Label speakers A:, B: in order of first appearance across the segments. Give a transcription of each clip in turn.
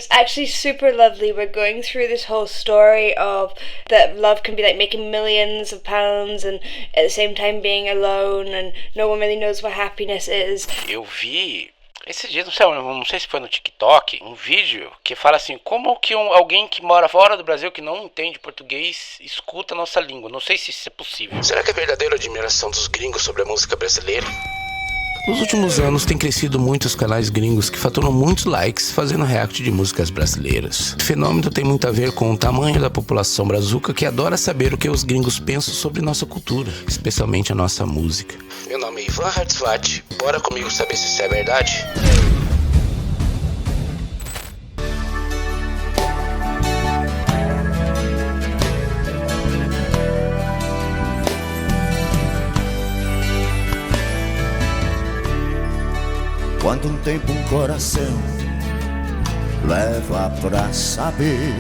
A: it's actually super lovely. We're going through this whole story of that love can be like making millions of pounds and at the same time being alone and no one really knows what happiness is.
B: Eu vi esse dia, não sei se foi no TikTok, um vídeo que fala assim, como que alguém que mora fora do Brasil, que não entende português, escuta a nossa língua. Não sei se isso é possível.
C: Será que é verdadeira a admiração dos gringos sobre a música brasileira?
B: Nos últimos anos tem crescido muitos canais gringos que faturam muitos likes fazendo react de músicas brasileiras. O fenômeno tem muito a ver com o tamanho da população brazuca que adora saber o que os gringos pensam sobre nossa cultura, especialmente a nossa música.
C: Meu nome é Ivan Hartzvat, bora comigo saber se isso é verdade?
D: Quanto tempo um coração leva pra saber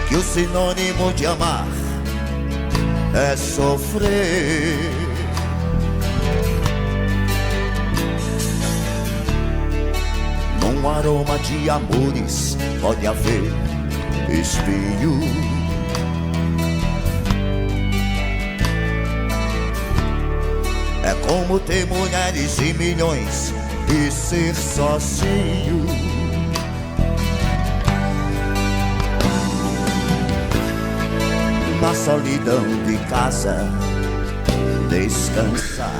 D: que o sinônimo de amar é sofrer. Num aroma de amores pode haver espinho. É como ter mulheres e milhões e ser sozinho. Na solidão de casa, descansar.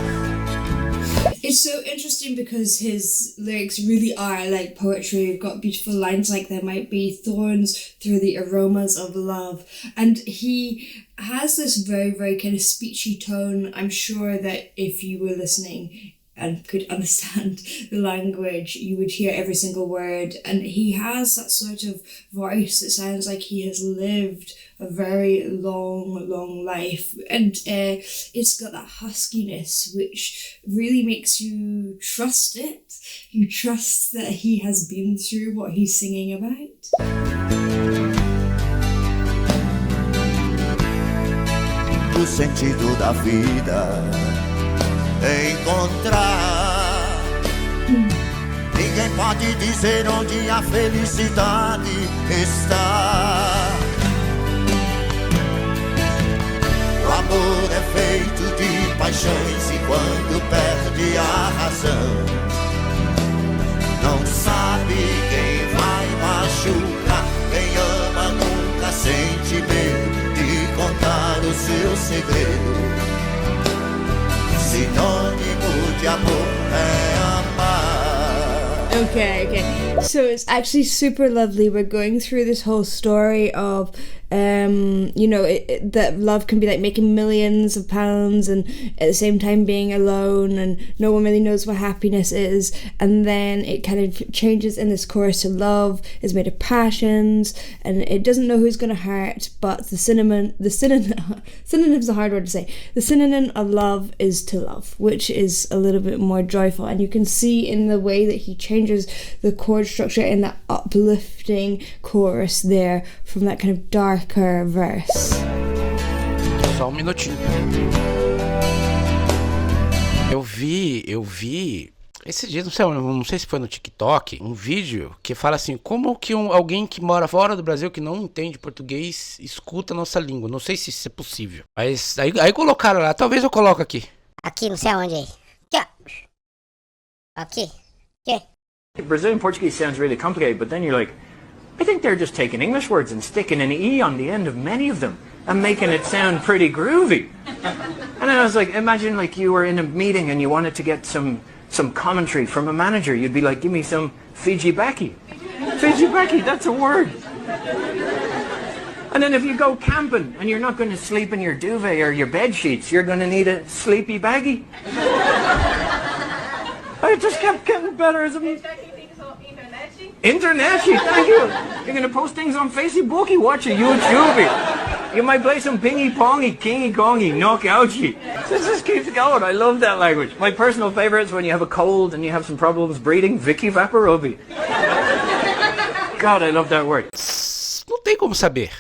E: It's so interesting because his lyrics really are like poetry. You've got beautiful lines like there might be thorns through the aromas of love. And he has this very, very kind of speechy tone. I'm sure that if you were listening and could understand the language, you would hear every single word. And he has that sort of voice that sounds like he has lived a very long life. And it's got that huskiness which really makes you trust it. You trust that he has been through what he's singing about.
D: O sentido da vida encontrar. Ninguém pode dizer onde a felicidade está. O amor é feito de paixões e quando perde a razão, não sabe quem vai machucar. Quem ama nunca sente medo de contar o seu segredo. Sinônimo de amor é amar.
E: Okay. So it's actually super lovely. We're going through this whole story of that love can be like making millions of pounds and at the same time being alone and no one really knows what happiness is, and then it kind of changes in this chorus to love is made of passions and it doesn't know who's going to hurt, but the synonym's a hard word to say. The synonym of love is to love, which is a little bit more joyful, and you can see in the way that he changes the chord structure in that uplifting chorus there from that kind of darker verse.
B: Só minutinho. Eu vi esse dia, não sei se foi no TikTok, um vídeo que fala assim, como que alguém que mora fora do Brasil, que não entende português, escuta a nossa língua. Não sei se isso é possível. Mas aí colocaram lá, talvez eu coloque aqui.
F: Aqui, não sei aonde aí. Aqui.
G: Brazilian Portuguese sounds really complicated, but then you're like, I think they're just taking English words and sticking an E on the end of many of them and making it sound pretty groovy. And then I was like, imagine like you were in a meeting and you wanted to get some commentary from a manager. You'd be like, give me some Fiji Baki. Fiji Baki, that's a word. And then if you go camping and you're not going to sleep in your duvet or your bed sheets, you're going to need a sleepy baggie. I just kept getting better as a... International, thank you. You're going to post things on Facebook, watch a YouTube. You might play some pingy pongy, kingy kongy, knockouty. This just keeps going. I love that language. My personal favorite is when you have a cold and you have some problems breathing, Vicky Vaporub. God, I love that word.
B: Não tem como saber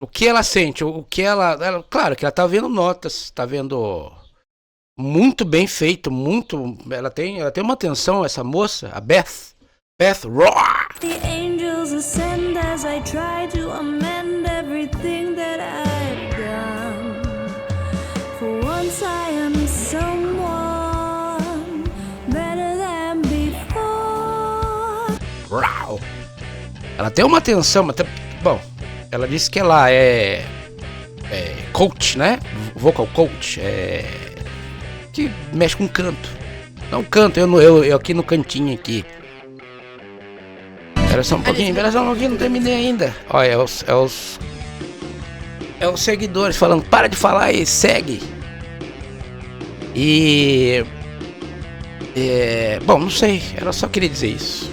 B: o que ela sente, o que ela... Claro que ela tá vendo notas, tá vendo Muito bem feito, muito. Ela tem uma atenção, essa moça, a Beth Roar.
F: The angels ascend as I try to amend everything that I've done. For once I am someone better than before.
B: Uau. Ela tem uma atenção, mas bom, ela disse que ela é coach, né? Vocal coach, que mexe com canto. Não canto, eu aqui no cantinho aqui. Espera só um pouquinho, não terminei ainda. Olha, é os seguidores falando, para de falar e segue. E bom, não sei, eu só queria dizer isso.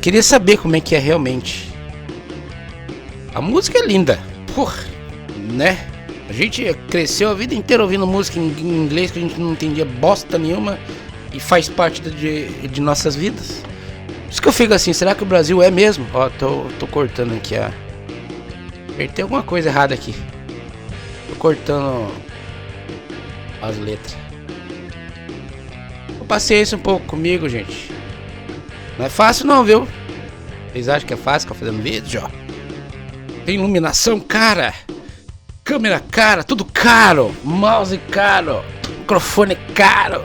B: Queria saber como é que é realmente. A música é linda, porra, né? A gente cresceu a vida inteira ouvindo música em inglês que a gente não entendia bosta nenhuma e faz parte de nossas vidas. Por isso que eu fico assim, será que o Brasil é mesmo? Ó, tô cortando aqui tem alguma coisa errada aqui. Tô cortando as letras. Paciência um pouco comigo, gente. Não é fácil não, viu? Vocês acham que é fácil ficar fazendo vídeo, ó? Tem iluminação cara, câmera cara, tudo caro, mouse caro, microfone caro,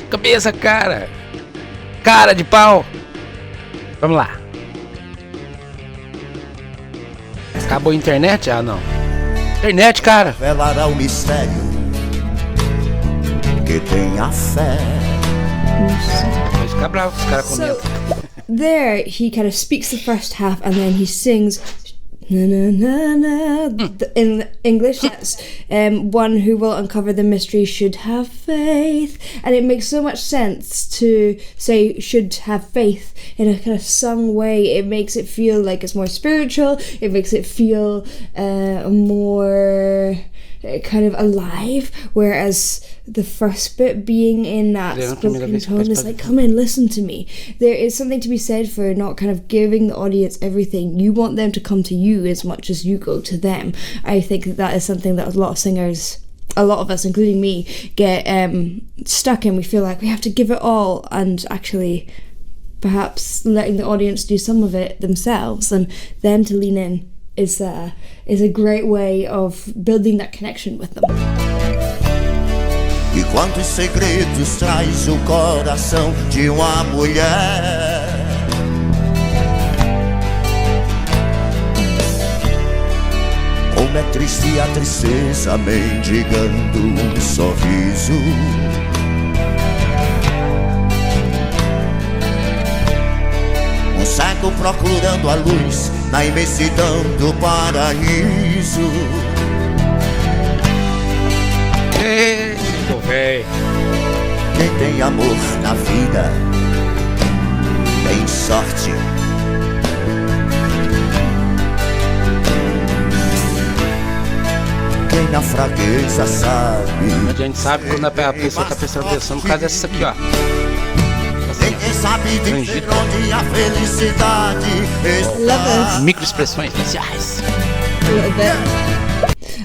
B: cabeça cara de pau. Vamos lá. Acabou a internet? Ah, não. Internet, cara.
D: Revelará o mistério que tem a fé.
B: Vai ficar bravo, os caras comentam.
E: There, he kind of speaks the first half and then he sings na na na na. In English, that's one who will uncover the mystery should have faith, and it makes so much sense to say should have faith in a kind of sung way. It makes it feel like it's more spiritual. It makes it feel more kind of alive, whereas the first bit being in that spoken tone is like, come in, listen to me. There is something to be said for not kind of giving the audience everything. You want them to come to you as much as you go to them. I think that is something that a lot of singers, a lot of us, including me, get stuck in. We feel like we have to give it all, and actually perhaps letting the audience do some of it themselves and them to lean in is a great way of building that connection with them.
D: E quantos segredos traz o coração de uma mulher? Como é triste a tristeza mendigando um sorriso. Um cego procurando a luz na imensidão do paraíso. Quem tem amor na vida tem sorte. Quem na fraqueza sabe.
B: A gente sabe quando a pessoa tá prestando atenção no caso dessa aqui, ó.
D: Ninguém sabe dizer onde a felicidade está.
B: Microexpressões faciais.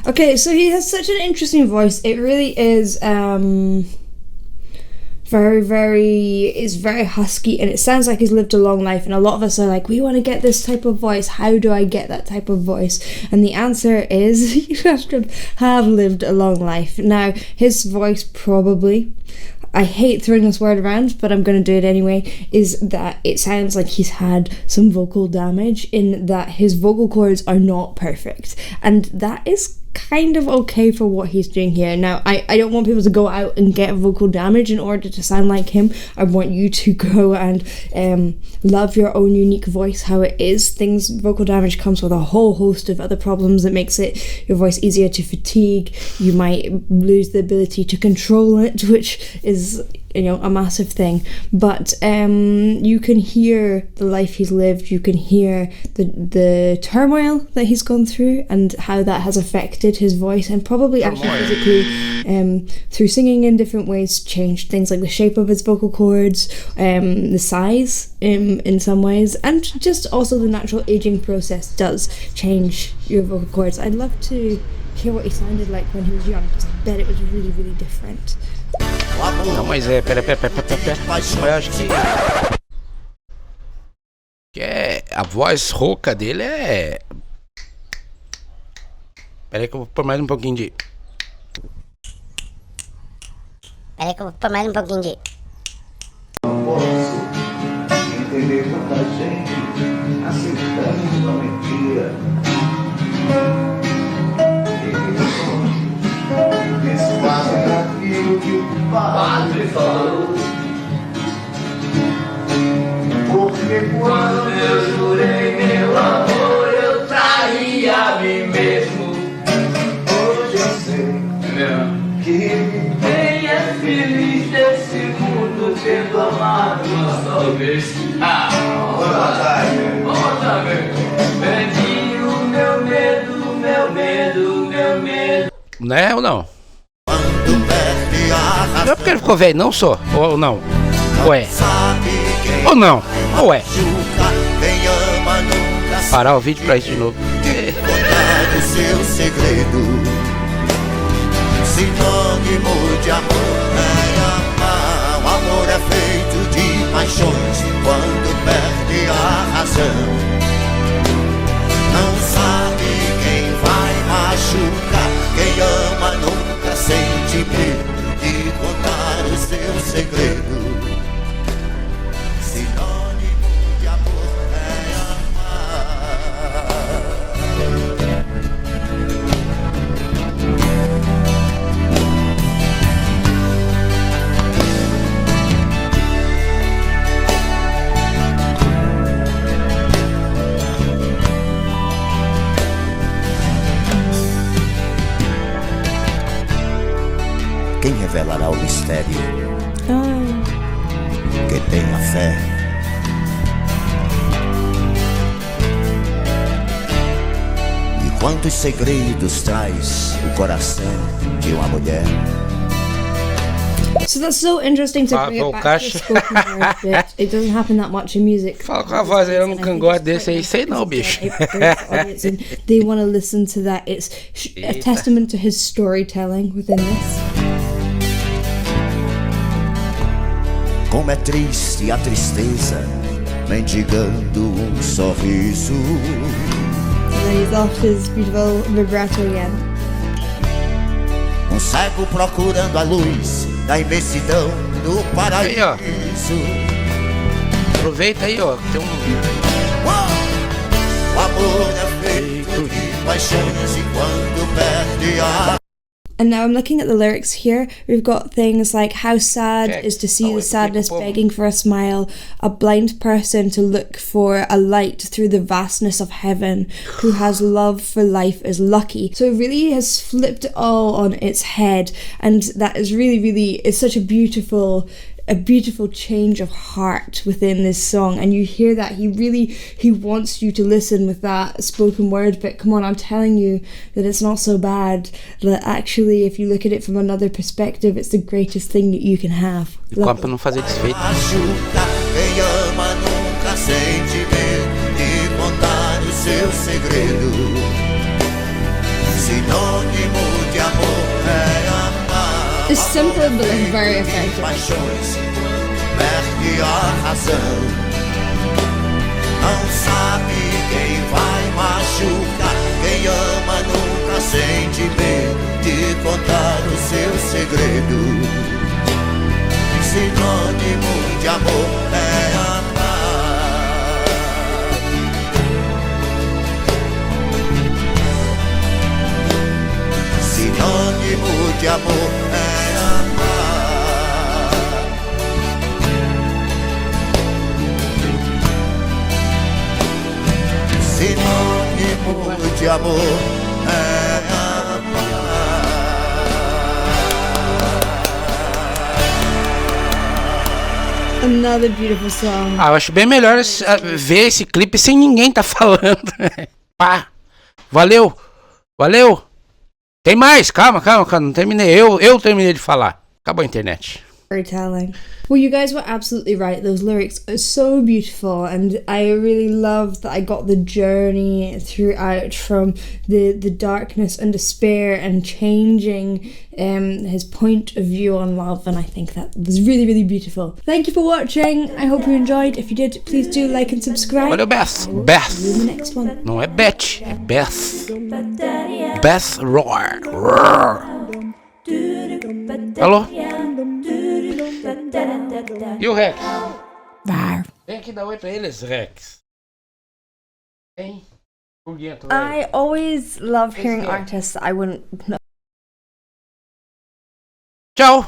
E: Okay, so he has such an interesting voice. It really is very husky, and it sounds like he's lived a long life, and a lot of us are like, we want to get this type of voice. How do I get that type of voice? And the answer is you have to have lived a long life. Now, his voice probably, I hate throwing this word around, but I'm going to do it anyway, is that it sounds like he's had some vocal damage, in that his vocal cords are not perfect, and that is kind of okay for what he's doing here. Now, I don't want people to go out and get vocal damage in order to sound like him. I want you to go and love your own unique voice how it is. Vocal damage comes with a whole host of other problems that makes your voice easier to fatigue. You might lose the ability to control it, which is a massive thing, but you can hear the life he's lived, you can hear the turmoil that he's gone through and how that has affected his voice, and probably actually physically through singing in different ways changed things like the shape of his vocal cords, the size in some ways, and just also the natural aging process does change your vocal cords. I'd love to hear what he sounded like when he was young, because I bet it was really, really different.
B: Não, mas pera. Eu acho que a voz rouca dele é... Pera aí que eu vou pôr mais um pouquinho de...
H: Não
D: posso entender tanta gente aceitando uma mentira. Desfazem aquilo que o padre falou. Porque quando eu jurei meu amor, eu traí a mim mesmo. Hoje eu sei que ninguém é feliz nesse mundo tendo amado uma só vez. Outra vez. Perdi o meu medo.
B: Né ou não? Não é porque ele ficou velho, não só? Ou não? Ou é? Ou não? Ou é? Parar o vídeo pra isso de novo.
D: Contar o seu segredo. Sinônimo de amor é amar. O amor é feito de paixões quando perde a razão. Não sabe quem vai machucar. Quem ama nunca sente medo de contar o seu segredo. Sinônimo de amor é amar. Quem revelará o mistério? Que tenha fé. E quantos segredos traz o coração de uma mulher?
E: So that's so interesting to bring it back to the spoken word bit. It doesn't happen that much in music.
B: Fala com a voz aí, um cangote desse aí, sei não, bicho.
E: They want to listen to that. It's a testament to his storytelling within this.
D: Como é triste a tristeza, mendigando sorriso.
E: And then he's off his beautiful vibrato again.
D: Cego procurando a luz da imensidão do paraíso.
B: Aí, ó. Aproveita aí, ó. Tem
D: O amor é feito de paixões e quando perde a...
E: And now I'm looking at the lyrics here. We've got things like how sad is to see the sadness begging for a smile, a blind person to look for a light through the vastness of heaven, who has love for life is lucky. So it really has flipped it all on its head, and that is really, it's such a beautiful change of heart within this song, and you hear that he wants you to listen with that spoken word, but come on, I'm telling you that it's not so bad, that actually if you look at it from another perspective, it's the greatest thing that you can have.
B: pra não fazer desfeito.
D: Quem ama nunca sente medo de contar o seu segredo. Sinônimo de amor é amar.
E: It's simple but it's very effective.
D: Paixões perde a razão. Não sabe quem vai machucar. Quem ama nunca sente medo de contar o seu segredo. Sinônimo de amor é amar. Sinônimo de amor é amar. Sinônimo de amor é amar.
E: Another beautiful song.
B: Eu acho bem melhor ver esse clipe sem ninguém tá falando. Pá. Valeu. Tem mais, calma, não terminei. Eu terminei de falar. Acabou a internet.
E: Storytelling. Well, you guys were absolutely right. Those lyrics are so beautiful, and I really love that I got the journey throughout from the darkness and despair and changing his point of view on love, and I think that was really, really beautiful. Thank you for watching. I hope you enjoyed. If you did, please do like and subscribe.
B: Olha o Beth.
E: See you in the next one.
B: Não é Beth, é Beth. Beth Roar. Roar. Alô? E o Rex? Vem aqui dar oi pra eles, Rex. Vem.
A: I always love hearing artists that I wouldn't know.
B: Tchau.